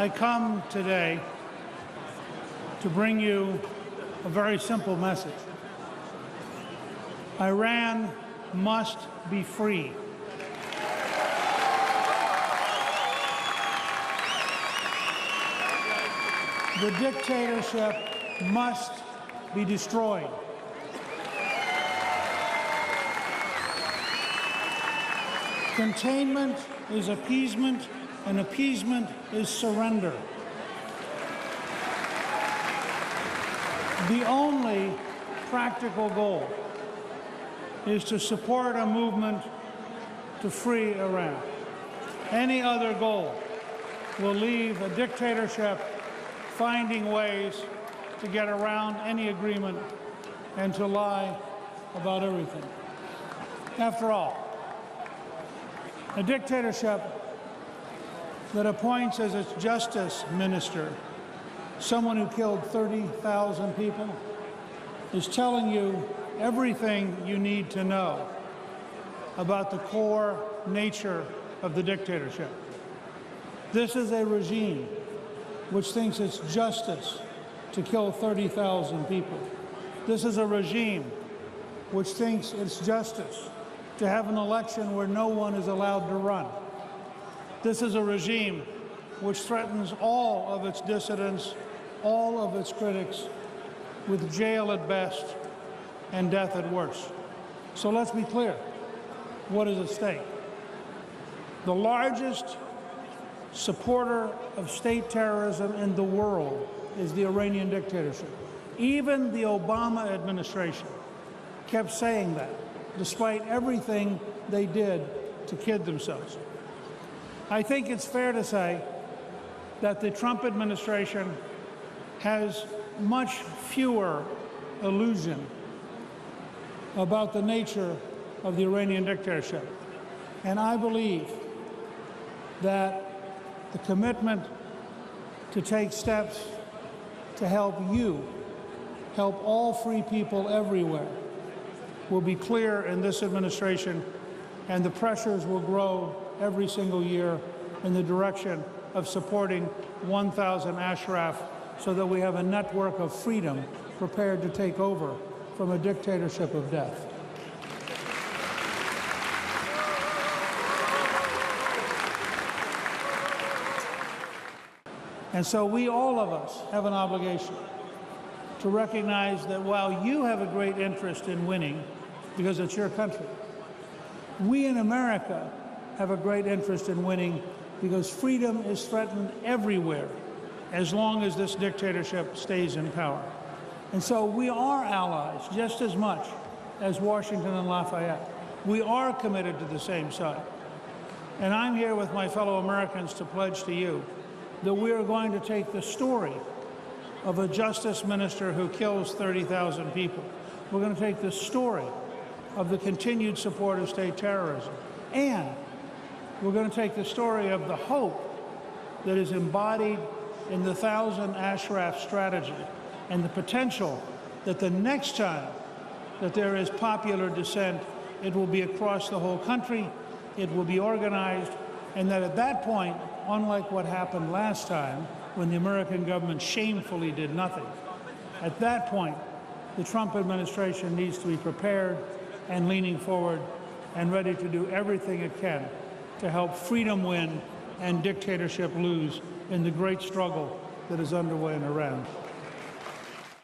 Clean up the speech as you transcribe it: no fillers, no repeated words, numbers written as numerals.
I come today to bring you a very simple message. Iran must be free. The dictatorship must be destroyed. Containment is appeasement, and appeasement is surrender. The only practical goal is to support a movement to free Iran. Any other goal will leave a dictatorship finding ways to get around any agreement and to lie about everything. After all, a dictatorship that appoints as its justice minister someone who killed 30,000 people is telling you everything you need to know about the core nature of the dictatorship. This is a regime which thinks it's justice to kill 30,000 people. This is a regime which thinks it's justice to have an election where no one is allowed to run. This is a regime which threatens all of its dissidents, all of its critics, with jail at best and death at worst. So let's be clear. What is at stake? The largest supporter of state terrorism in the world is the Iranian dictatorship. Even the Obama administration kept saying that, despite everything they did to kid themselves. I think it's fair to say that the Trump administration has much fewer illusions about the nature of the Iranian dictatorship. And I believe that the commitment to take steps to help you, help all free people everywhere, will be clear in this administration, and the pressures will grow every single year in the direction of supporting 1,000 Ashraf so that we have a network of freedom prepared to take over from a dictatorship of death. And so we, all of us, have an obligation to recognize that while you have a great interest in winning, because it's your country, we in America have a great interest in winning because freedom is threatened everywhere as long as this dictatorship stays in power. And so we are allies just as much as Washington and Lafayette. We are committed to the same side. And I'm here with my fellow Americans to pledge to you that we are going to take the story of a justice minister who kills 30,000 people. We're going to take the story of the continued support of state terrorism. And we're going to take the story of the hope that is embodied in the 1,000 Ashraf strategy and the potential that the next time that there is popular dissent, it will be across the whole country, it will be organized, and that at that point, unlike what happened last time when the American government shamefully did nothing, at that point, the Trump administration needs to be prepared and leaning forward and ready to do everything it can to help freedom win and dictatorship lose in the great struggle that is underway in Iran.